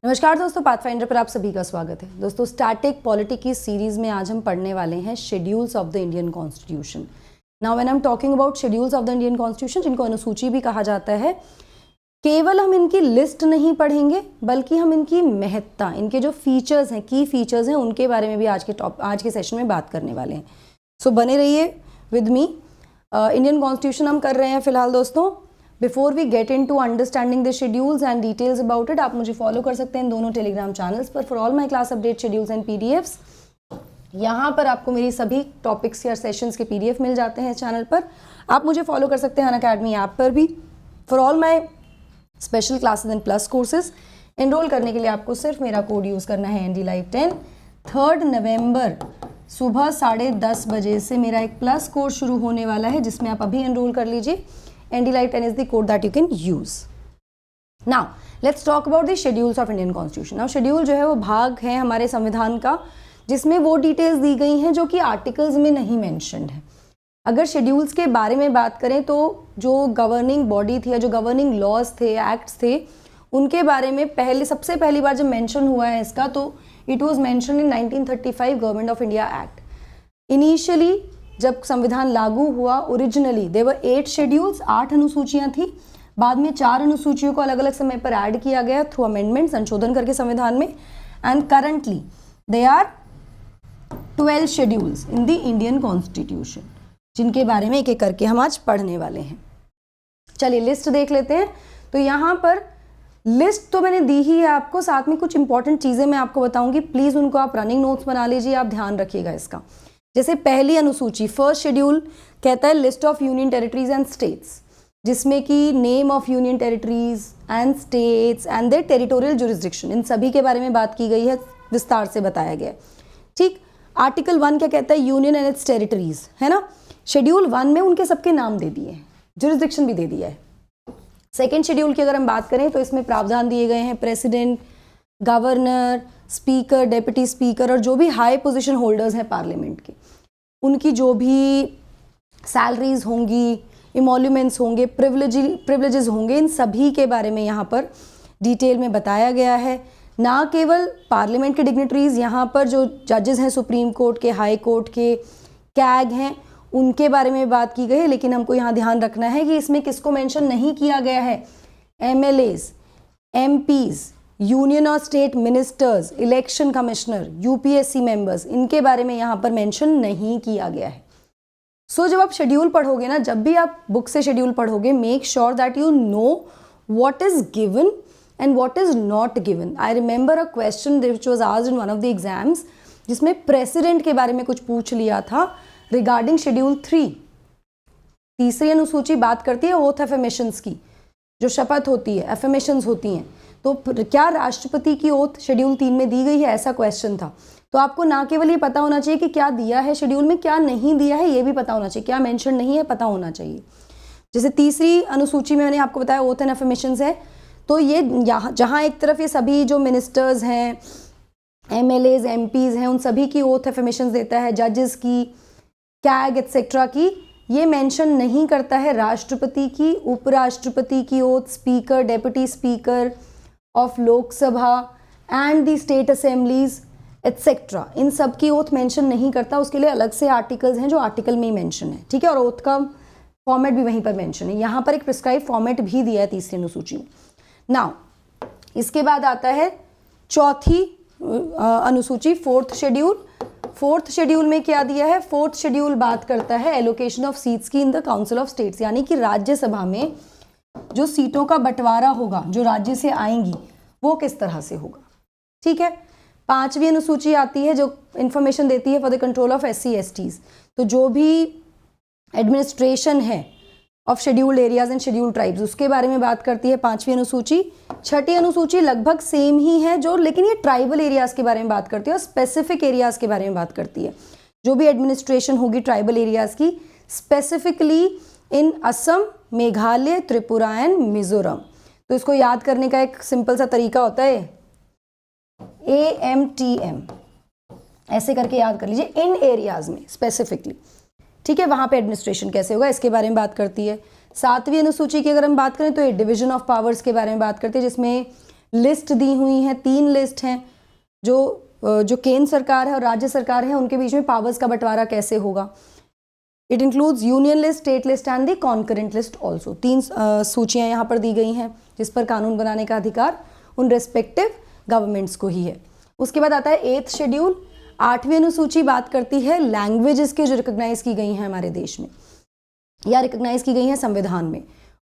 नमस्कार दोस्तों, पाथफाइंडर पर आप सभी का स्वागत है। दोस्तों, स्टैटिक पॉलिटी की सीरीज में आज हम पढ़ने वाले हैं schedules of the Indian constitution. Now when I am talking about schedules of the Indian constitution, जिनको अनुसूची भी कहा जाता है, केवल हम इनकी लिस्ट नहीं पढ़ेंगे बल्कि हम इनकी महत्ता, इनके जो फीचर्स हैं, की फीचर्स हैं, उनके बारे में भी आज के सेशन में बात करने वाले हैं। सो बने रहिए विद मी। इंडियन कॉन्स्टिट्यूशन हम कर रहे हैं फिलहाल दोस्तों। Before we get into understanding the schedules and details about it, आप मुझे फॉलो कर सकते हैं इन दोनों टेलीग्राम चैनल्स पर for all my class update schedules and PDFs. यहाँ पर आपको मेरी सभी टॉपिक्स या सेशंस के पीडीएफ मिल जाते हैं चैनल पर। आप मुझे फॉलो कर सकते हैं अनअकैडमी ऐप पर भी for all my special classes and plus courses. Enrol करने के लिए आपको सिर्फ मेरा कोड यूज़ करना है ND Live 10। 3 नवंबर सुबह 10:30 बजे से मेरा एक प्लस कोर्स शुरू होने वाला है, जिसमें आप अभी एनरोल कर लीजिए। ND Live 10 is the code that you can use. Now, let's talk about the schedules of Indian Constitution. Now, schedule जो है वो भाग है हमारे संविधान का, जिसमें वो डिटेल्स दी गई हैं जो कि आर्टिकल्स में नहीं मेंशन्ड है। अगर शेड्यूल्स के बारे में बात करें तो जो गवर्निंग बॉडी थी या जो गवर्निंग लॉज थे, एक्ट्स थे, उनके बारे में सबसे पहली बार जब मेंशन हुआ है इसका, तो it was mention in 1935 government of India act. Initially जब संविधान लागू हुआ, ओरिजिनली देवर 8 शेड्यूल्स, 8 अनुसूचियां थी। बाद में 4 अनुसूचियों को अलग अलग समय पर ऐड किया गया थ्रू अमेंडमेंट, संशोधन करके संविधान में। And currently they are 12 schedules in the Indian constitution, जिनके बारे में एक एक करके हम आज पढ़ने वाले हैं। चलिए लिस्ट देख लेते हैं। तो यहाँ पर लिस्ट तो मैंने दी ही है आपको, साथ में कुछ इंपॉर्टेंट चीज़ें मैं आपको बताऊंगी। प्लीज़ उनको आप रनिंग नोट्स बना लीजिए, आप ध्यान रखिएगा इसका। जैसे पहली अनुसूची, फर्स्ट शेड्यूल कहता है list of union territories and states, जिसमें कि name of union territories and states and their territorial jurisdiction, इन सभी के बारे में बात की गई है, विस्तार से बताया गया है। ठीक। आर्टिकल 1 क्या कहता है? यूनियन एंड इट्स टेरिटरीज, है ना। शेड्यूल 1 में उनके सबके नाम दे दिए हैं, जुरिस्डिक्शन भी दे दिया है। सेकेंड शेड्यूल की अगर हम बात करें तो इसमें प्रावधान दिए गए हैं president, governor, speaker, deputy speaker और जो भी हाई पोजीशन होल्डर्स हैं पार्लियामेंट के, उनकी जो भी सैलरीज होंगी, इमोल्यूमेंट्स होंगे, प्रिविलेजेस होंगे, इन सभी के बारे में यहाँ पर डिटेल में बताया गया है। ना केवल पार्लियामेंट के डिग्निटरीज, यहाँ पर जो जजेस हैं सुप्रीम कोर्ट के, हाई कोर्ट के, कैग हैं, उनके बारे में बात की गई है। लेकिन हमको यहाँ ध्यान रखना है कि इसमें किसको मेंशन नहीं किया गया है? MLAs, MPs, यूनियन और state ministers, election commissioner, UPSC members, इनके बारे में यहाँ पर मेंशन नहीं किया गया है। सो जब आप शेड्यूल पढ़ोगे ना, जब भी आप बुक से शेड्यूल पढ़ोगे, make sure that you know what is given and what is not given. I remember a question which was asked in one of the exams, जिसमें प्रेसिडेंट के बारे में कुछ पूछ लिया था रिगार्डिंग शेड्यूल 3। तीसरी अनुसूची बात करती है ओथ एफर्मेशंस की, जो शपथ होती है, एफर्मेशंस होती हैं। तो क्या राष्ट्रपति की ओथ शेड्यूल 3 में दी गई है? ऐसा क्वेश्चन था। तो आपको ना केवल ये पता होना चाहिए कि क्या दिया है शेड्यूल में, क्या नहीं दिया है ये भी पता होना चाहिए, क्या मेंशन नहीं है पता होना चाहिए। जैसे तीसरी अनुसूची में मैंने आपको बताया ओथ एंड एफर्मेशंस है, तो ये यहाँ जहाँ एक तरफ ये सभी जो मिनिस्टर्स हैं, MLAs, MPs हैं, उन सभी की ओथ एफर्मेशंस देता है, जजेस की, कैग एटसेट्रा की, ये मेंशन नहीं करता है राष्ट्रपति की, उपराष्ट्रपति की oath, speaker, deputy speaker of Lok Sabha and the state assemblies etcetera, इन सब की ओथ मेंशन नहीं करता। उसके लिए अलग से आर्टिकल्स हैं जो आर्टिकल में ही मेंशन है, ठीक है। और ओथ का फॉर्मेट भी वहीं पर मेंशन है। यहाँ पर एक प्रिस्क्राइब फॉर्मेट भी दिया है तीसरी अनुसूची में। नाउ इसके बाद आता है चौथी अनुसूची, फोर्थ शेड्यूल। फोर्थ शेड्यूल में क्या दिया है? फोर्थ शेड्यूल बात करता है एलोकेशन ऑफ सीट्स की in the council of states, यानी कि राज्यसभा में जो सीटों का बंटवारा होगा, जो राज्य से आएंगी, वो किस तरह से होगा, ठीक है। पांचवी अनुसूची आती है जो इंफॉर्मेशन देती है for the control of SC STs, तो जो भी एडमिनिस्ट्रेशन है of scheduled areas and scheduled tribes, उसके बारे में बात करती है पांचवी अनुसूची। छठी अनुसूची लगभग सेम ही है जो, लेकिन ये ट्राइबल एरियाज के बारे में बात करती है और स्पेसिफिक एरियाज के बारे में बात करती है। जो भी एडमिनिस्ट्रेशन होगी ट्राइबल एरियाज की, specifically in Assam, Meghalaya, Tripura and Mizoram. तो इसको याद करने का एक सिंपल सा तरीका होता है AMTM, ऐसे करके याद कर लीजिए, इन एरियाज में स्पेसिफिकली, ठीक है। वहाँ पे एडमिनिस्ट्रेशन कैसे होगा इसके बारे में बात करती है। 7वीं अनुसूची की अगर हम बात करें तो ये डिवीजन ऑफ पावर्स के बारे में बात करते हैं, जिसमें लिस्ट दी हुई हैं, 3 लिस्ट हैं जो केंद्र सरकार है और राज्य सरकार है उनके बीच में पावर्स का बंटवारा कैसे होगा। It includes union list, state list and the concurrent list also. 3 सूचियाँ यहाँ पर दी गई हैं जिस पर कानून बनाने का अधिकार उन रेस्पेक्टिव गवर्नमेंट्स को ही है। उसके बाद आता है 8th शेड्यूल, 8वीं अनुसूची बात करती है लैंग्वेजेस के जो रिकॉग्नाइज की गई हैं हमारे देश में या रिकॉग्नाइज की गई हैं संविधान में।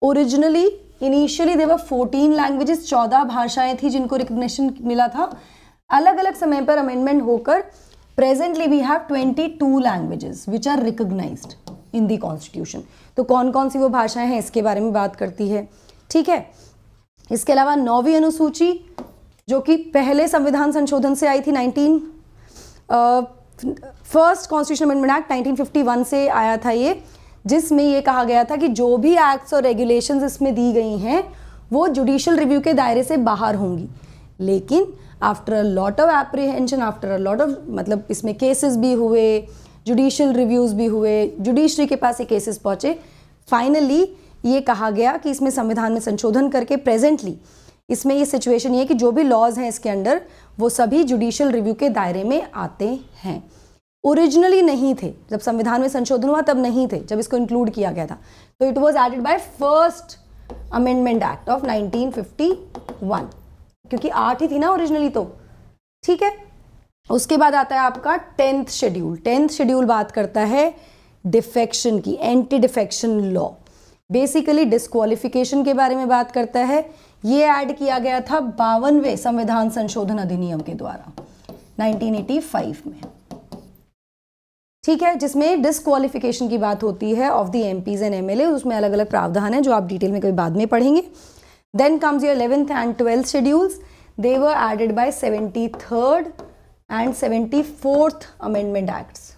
ओरिजिनली इनिशियली देवर 14 लैंग्वेजेस, 14 भाषाएं थी जिनको रिकॉग्निशन मिला था। अलग अलग समय पर अमेंडमेंट होकर presently we have 22 languages which are recognised in the constitution. तो कौन कौन सी वो भाषाएं हैं इसके बारे में बात करती है, ठीक है। इसके अलावा 9वीं अनुसूची जो कि पहले संविधान संशोधन से आई थी, फर्स्ट कॉन्स्टिट्यूशन अमेंडमेंट एक्ट 1951 से आया था ये, जिसमें ये कहा गया था कि जो भी एक्ट्स और रेगुलेशंस इसमें दी गई हैं वो जुडिशियल रिव्यू के दायरे से बाहर होंगी। लेकिन after a lot of apprehension, after a lot of मतलब इसमें केसेस भी हुए, जुडिशियल रिव्यूज भी हुए, जुडिशरी के पास ये केसेस पहुंचे, फाइनली ये कहा गया कि इसमें संविधान में संशोधन करके प्रेजेंटली इसमें ये सिचुएशन ये है कि जो भी लॉज हैं इसके अंडर वो सभी जुडिशियल रिव्यू के दायरे में आते हैं। ओरिजिनली नहीं थे, जब संविधान में संशोधन हुआ तब नहीं थे, जब इसको इंक्लूड किया गया था। तो it was added by first amendment act of 1951, क्योंकि 8 ही थी ना ओरिजिनली, तो ठीक है। उसके बाद आता है आपका 10th शेड्यूल। 10th शेड्यूल बात करता है डिफेक्शन की, anti defection law, basically disqualification के बारे में बात करता है। ये ऐड किया गया था 52वें संविधान संशोधन अधिनियम के द्वारा 1985 में, ठीक है, जिसमें डिस्क्वालिफिकेशन की बात होती है of the MPs and MLA. उसमें अलग अलग प्रावधान हैं जो आप डिटेल में कभी बाद में पढ़ेंगे। Then comes your 11th and 12th schedules, they were added by 73rd and 74th amendment acts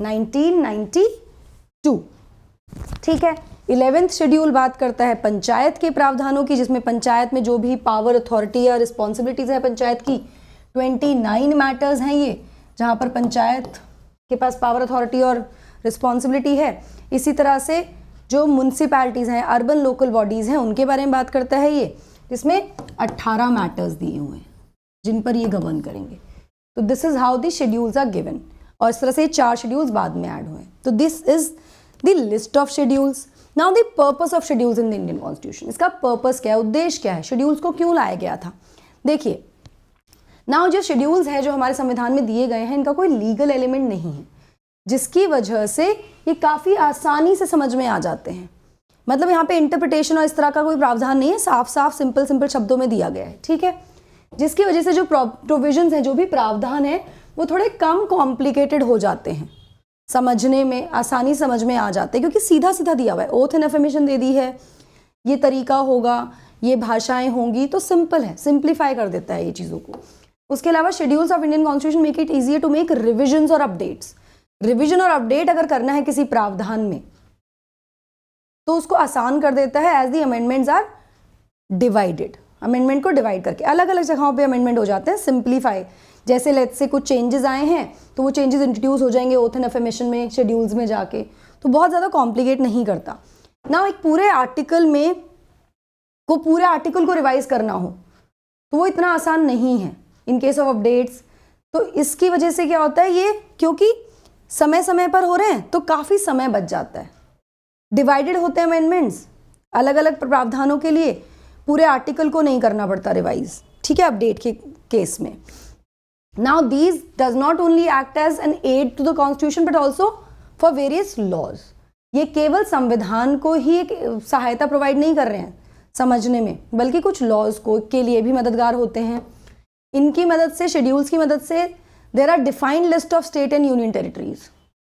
1992, ठीक है। 11th शेड्यूल बात करता है पंचायत के प्रावधानों की, जिसमें पंचायत में जो भी पावर, अथॉरिटी या रिस्पॉन्सिबिलिटीज है पंचायत की, 29 मैटर्स हैं ये जहाँ पर पंचायत के पास पावर, अथॉरिटी और रिस्पॉन्सिबिलिटी है। इसी तरह से जो म्यूनसिपैलिटीज़ हैं, अर्बन लोकल बॉडीज़ हैं, उनके बारे में बात करता है ये, जिसमें 18 मैटर्स दिए हुए हैं जिन पर ये गवर्न करेंगे। तो this is how the schedules are given, और इस तरह से 4 शेड्यूल्स बाद में ऐड हुए। तो this is the list of schedules. Now the purpose of schedules in the Indian constitution, इसका पर्पस क्या है, उद्देश्य क्या है, शेड्यूल्स को क्यों लाया गया था। देखिए, नाउ जो शेड्यूल्स हैं जो हमारे संविधान में दिए गए हैं, इनका कोई लीगल एलिमेंट नहीं है, जिसकी वजह से ये काफ़ी आसानी से समझ में आ जाते हैं। मतलब यहाँ पे इंटरप्रिटेशन और इस तरह का कोई प्रावधान नहीं है, साफ साफ सिंपल शब्दों में दिया गया है, ठीक है। जिसकी वजह से जो प्रोविजंस हैं, जो भी प्रावधान है, वो थोड़े कम कॉम्प्लिकेटेड हो जाते हैं, समझने में आसानी समझ में आ जाते हैं, क्योंकि सीधा सीधा दिया हुआ है। ओथ एंड अफर्मेशन दे दी है, ये तरीका होगा, ये भाषाएं होंगी, तो सिंपल है, सिंप्लीफाई कर देता है ये चीज़ों को। उसके अलावा schedules of Indian constitution make it easier to make revisions और अपडेट्स। रिविजन और अपडेट अगर करना है किसी प्रावधान में तो उसको आसान कर देता है, as the amendments are divided. Amendment को डिवाइड करके अलग अलग जगहों पे अमेंडमेंट हो जाते हैं, सिंप्लीफाई। जैसे लेट्स से कुछ चेंजेस आए हैं तो वो चेंजेस इंट्रोड्यूस हो जाएंगे ओथ एंड अफर्मेशन में, शेड्यूल्स में जाके, तो बहुत ज़्यादा कॉम्प्लिकेट नहीं करता ना। एक पूरे आर्टिकल को रिवाइज करना हो तो वो इतना आसान नहीं है इन केस ऑफ अपडेट्स। तो इसकी वजह से क्या होता है, ये क्योंकि समय समय पर हो रहे हैं तो काफ़ी समय बच जाता है। डिवाइडेड होते हैं अमेंडमेंट्स अलग अलग प्रावधानों के लिए, पूरे आर्टिकल को नहीं करना पड़ता रिवाइज, ठीक है, अपडेट के केस में। Now these does not only act as an aid to the constitution but also for various laws. ये केवल संविधान को ही एक सहायता प्रोवाइड नहीं कर रहे हैं समझने में, बल्कि कुछ लॉज को के लिए भी मददगार होते हैं। इनकी मदद से, शेड्यूल्स की मदद से, there are defined list of state and union territories,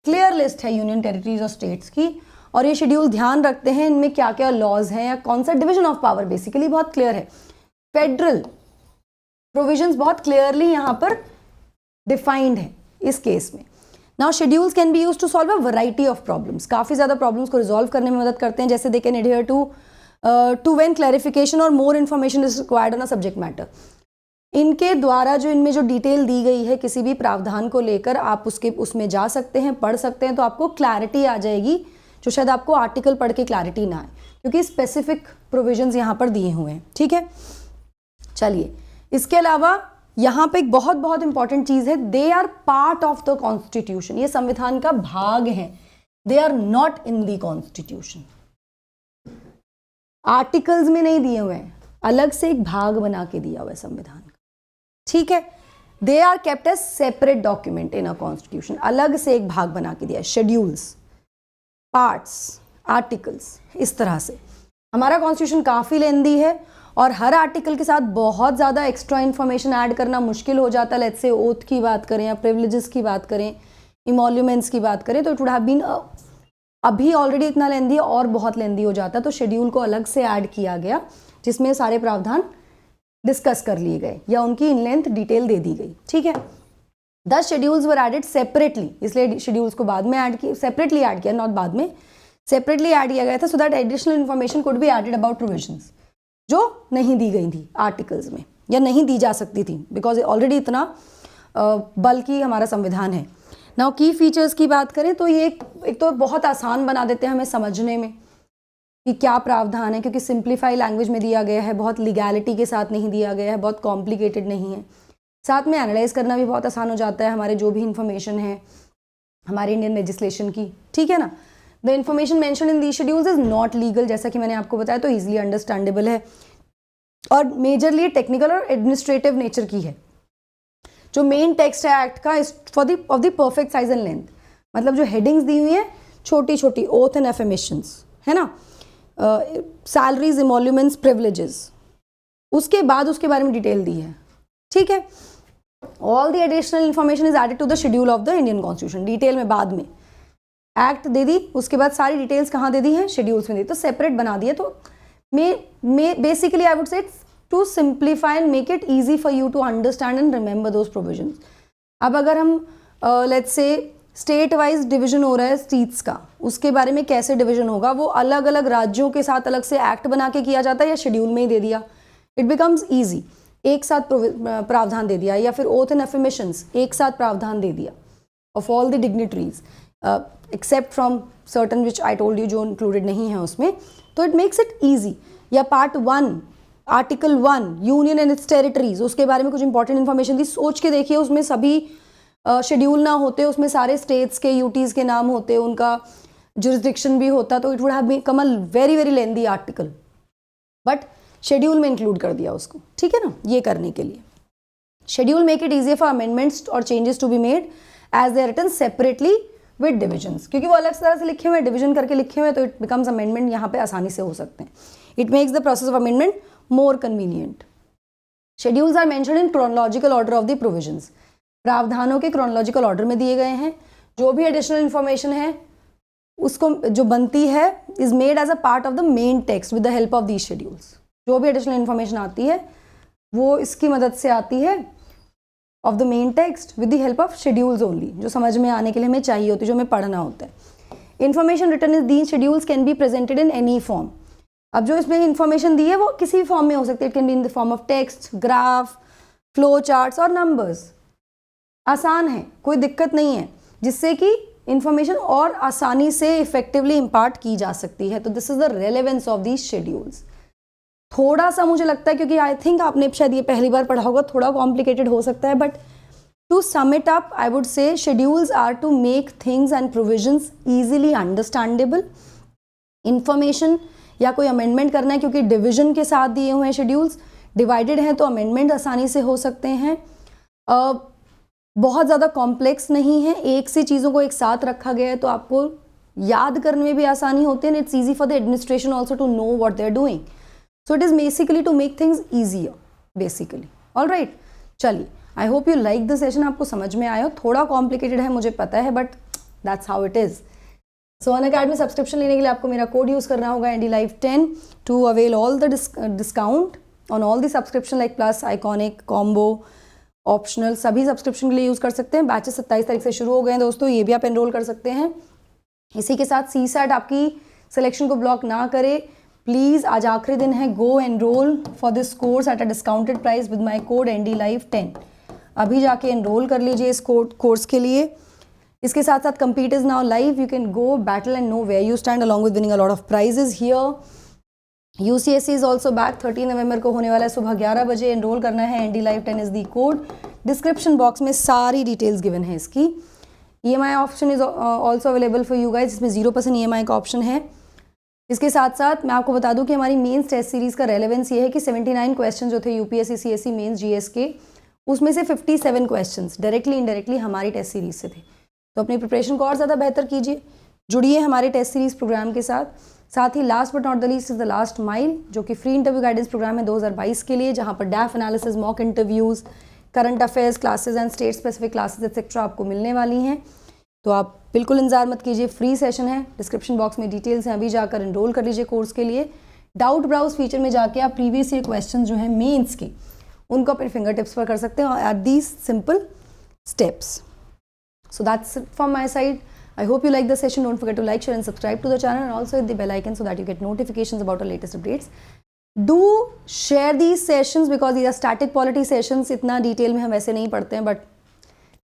clear list है यूनियन टेरिटरीज और स्टेट्स की, और ये शेड्यूल ध्यान रखते हैं इनमें क्या क्या लॉज हैं या कौन सा डिवीजन ऑफ पावर बेसिकली बहुत क्लियर है। फेडरल प्रोविजंस बहुत क्लियरली यहाँ पर डिफाइंड है इस केस में। Now schedules can be used to solve a variety of problems, काफ़ी ज़्यादा प्रॉब्लम्स को रिजॉल्व करने में मदद करते हैं। जैसे they can adhere to when clarification और more information is required on a subject matter. इनके द्वारा जो इनमें जो डिटेल दी गई है किसी भी प्रावधान को लेकर, आप उसमें जा सकते हैं, पढ़ सकते हैं, तो आपको क्लैरिटी आ जाएगी जो शायद आपको आर्टिकल पढ़ के क्लैरिटी ना आए, क्योंकि स्पेसिफिक प्रोविजंस यहाँ पर दिए हुए हैं, ठीक है। चलिए, इसके अलावा यहाँ पे एक बहुत बहुत इंपॉर्टेंट चीज है, they are part of the constitution, ये संविधान का भाग है, they are not in the constitution. Articles में नहीं दिए हुए हैं, अलग से एक भाग बना के दिया हुआ है संविधान का, ठीक है। They are kept as separate document in a constitution, अलग से एक भाग बना के दिया है, शेड्यूल्स, पार्ट्स, आर्टिकल्स, इस तरह से। हमारा कॉन्स्टिट्यूशन काफ़ी लेंदी है और हर आर्टिकल के साथ बहुत ज़्यादा एक्स्ट्रा इन्फॉर्मेशन ऐड करना मुश्किल हो जाता है। लेट्स से ओथ की बात करें या प्रिविलेजेस की बात करें, इमोल्यूमेंट्स की बात करें, तो इट वुड हैव बीन अभी ऑलरेडी इतना लेंदी है और बहुत लेंदी हो जाता है, तो शेड्यूल को अलग से ऐड किया गया जिसमें सारे प्रावधान डिस्कस कर लिए गए या उनकी इन लेंथ डिटेल दे दी गई, ठीक है। 10 शेड्यूल्स वर एडेड सेपरेटली, इसलिए शेड्यूल्स को बाद में ऐड किया, सेपरेटली ऐड किया, नॉट बाद में, सेपरेटली ऐड किया गया था, so that additional information could be added about provisions जो नहीं दी गई थी आर्टिकल्स में या नहीं दी जा सकती थी, बिकॉज ऑलरेडी इतना बल्कि हमारा संविधान है। नाउ की फीचर्स की बात करें तो ये एक तो बहुत आसान बना देते हैं हमें समझने में कि क्या प्रावधान है, क्योंकि सिंप्लीफाई लैंग्वेज में दिया गया है, बहुत लीगैलिटी के साथ नहीं दिया गया है, बहुत कॉम्प्लिकेटेड नहीं है। साथ में एनालाइज करना भी बहुत आसान हो जाता है हमारे जो भी इंफॉर्मेशन है हमारे इंडियन लेजिस्लेशन की, ठीक है ना। The information mention in the schedules is not legal, जैसा कि मैंने आपको बताया, तो ईजिली अंडरस्टैंडेबल है और मेजरली टेक्निकल और एडमिनिस्ट्रेटिव नेचर की है। जो मेन टेक्स्ट है एक्ट का is of the perfect size and length, मतलब जो हेडिंग्स दी हुई हैं छोटी छोटी, ओथ एंड एफर्मेशंस, है ना, सैलरीज, इमोल्यूमेंट्स, प्रिविलेजेस, उसके बाद उसके बारे में डिटेल दी है, ठीक है। All the additional information is added to the schedule of the Indian constitution, detail में बाद में एक्ट दे दी, उसके बाद सारी डिटेल्स कहाँ दे दी हैं, शेड्यूल्स में दी, तो सेपरेट बना दिया। तो basically I would say to simplify and make it easy for you to understand and remember those provisions. अब अगर हम let's say state wise division हो रहा है सीट्स का, उसके बारे में कैसे डिवीजन होगा, वो अलग अलग राज्यों के साथ अलग से एक्ट बना के किया जाता है या शेड्यूल में ही दे दिया, इट बिकम्स ईजी। एक साथ प्रावधान दे दिया, या फिर ओथ एंड एफर्मेशंस एक साथ प्रावधान दे दिया of all the dignitaries except from certain which I told you, जो इंक्लूडेड नहीं है उसमें, तो इट मेक्स इट ईजी। या part 1 article 1 union and its territories, उसके बारे में कुछ इंपॉर्टेंट इन्फॉर्मेशन दी, सोच के देखिए उसमें सभी शेड्यूल ना होते, उसमें सारे स्टेट्स के यूटीज़ के नाम होते, उनका जुरिस्डिक्शन भी होता, तो it would have become a very very lengthy article, but schedule में इंक्लूड कर दिया उसको, ठीक है ना। ये करने के लिए schedule make it easier for amendments और changes to be made as they are written separately with divisions, क्योंकि वो अलग तरह से लिखे हुए हैं, डिवीजन करके लिखे हुए हैं, तो इट बिकम्स अमेंडमेंट यहाँ पे आसानी से हो सकते हैं। It makes the process of amendment more convenient. Schedules are mentioned in chronological order of the provisions, प्रावधानों के क्रोनोलॉजिकल ऑर्डर में दिए गए हैं। जो भी एडिशनल इन्फॉर्मेशन है उसको जो बनती है is made as a part of the main text with the help of these schedules. जो भी एडिशनल इन्फॉर्मेशन आती है वो इसकी मदद से आती है of the main text with the help of schedules only, जो समझ में आने के लिए हमें चाहिए होती है, जो हमें पढ़ना होता है। Information written in these schedules can be presented in any form. अब जो इसमें इन्फॉर्मेशन दी है वो किसी भी फॉर्म में हो सकती है, it can be in the form of text, graph, flow charts और नंबर्स। आसान है, कोई दिक्कत नहीं है, जिससे कि इंफॉर्मेशन और आसानी से इफेक्टिवली इम्पार्ट की जा सकती है। तो this is the relevance of these schedules. थोड़ा सा मुझे लगता है, क्योंकि आई थिंक आपने शायद ये पहली बार पढ़ा होगा, थोड़ा कॉम्प्लिकेटेड हो सकता है, but to sum it up I would say schedules are to make things and provisions easily understandable. Information या कोई अमेंडमेंट करना है, क्योंकि डिविजन के साथ दिए हुए हैं शेड्यूल्स, डिवाइडेड हैं तो अमेंडमेंट आसानी से हो सकते हैं। बहुत ज़्यादा कॉम्प्लेक्स नहीं है, एक सी चीज़ों को एक साथ रखा गया है तो आपको याद करने में भी आसानी होती है, and it's easy for the administration also to know what they are doing. So it is basically to make things easier basically. All right, चलिए, I hope you like the session, आपको समझ में आया। थोड़ा कॉम्प्लिकेटेड है मुझे पता है, but that's how it is. So Unacademy subscription लेने के लिए आपको मेरा कोड यूज़ करना होगा NDLive10 to avail all the discount on all the subscription like plus, iconic, combo, optional, सभी सब्सक्रिप्शन के लिए यूज़ कर सकते हैं। बैचेस 27 तारीख से शुरू हो गए हैं दोस्तों, ये भी आप एनरोल कर सकते हैं। इसी के साथ CSAT आपकी सिलेक्शन को ब्लॉक ना करे प्लीज़, आज आखिरी दिन है, go enrol for this course at a discounted price with my code NDLive10। अभी जाके एनरोल कर लीजिए इस कोर्स के लिए। इसके साथ साथ compete is now live, you can go battle and know where you stand along with winning a lot of prizes here. UCSC is also back, 13 नवंबर को होने वाला है, सुबह 11 बजे। एनरोल करना है, ND Live 10 is the code. Description box में सारी डिटेल्स गिवन है इसकी। EMI option is also available for you guys, जिसमें 0% EMI का ऑप्शन है। इसके साथ साथ मैं आपको बता दूं कि हमारी मेंस टेस्ट सीरीज़ का रेलेवेंस ये है कि 79 क्वेश्चन जो थे UPSC CSE मेंस GS के, उसमें से 57 क्वेश्चंस डायरेक्टली इनडायरेक्टली हमारी टेस्ट सीरीज से थे। तो अपनी प्रिपरेशन को और ज़्यादा बेहतर कीजिए, जुड़िए हमारे टेस्ट सीरीज़ प्रोग्राम के साथ ही last but not the least is the last mile, जो कि फ्री इंटरव्यू गाइडेंस प्रोग्राम है 2022 के लिए, जहाँ पर डैफ analysis, mock interviews, current affairs classes and state specific classes etcetera आपको मिलने वाली हैं। तो आप बिल्कुल इंतजार मत कीजिए, फ्री सेशन है, डिस्क्रिप्शन बॉक्स में डिटेल्स हैं, अभी जाकर एनरोल कर लीजिए कोर्स के लिए। डाउट ब्राउज फीचर में जाके आप प्रीवियस ईयर क्वेश्चन जो है मेंस के, उनको अपने फिंगर टिप्स पर कर सकते हैं at these simple steps. So that's it from my side. I hope you like the session. Don't forget to like, share and subscribe to the channel, and also hit the bell icon so that you get notifications about our latest updates. Do share these sessions because these are static polity sessions. इतना detail में हम वैसे नहीं पढ़ते हैं, but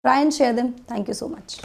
try and share them. Thank you so much.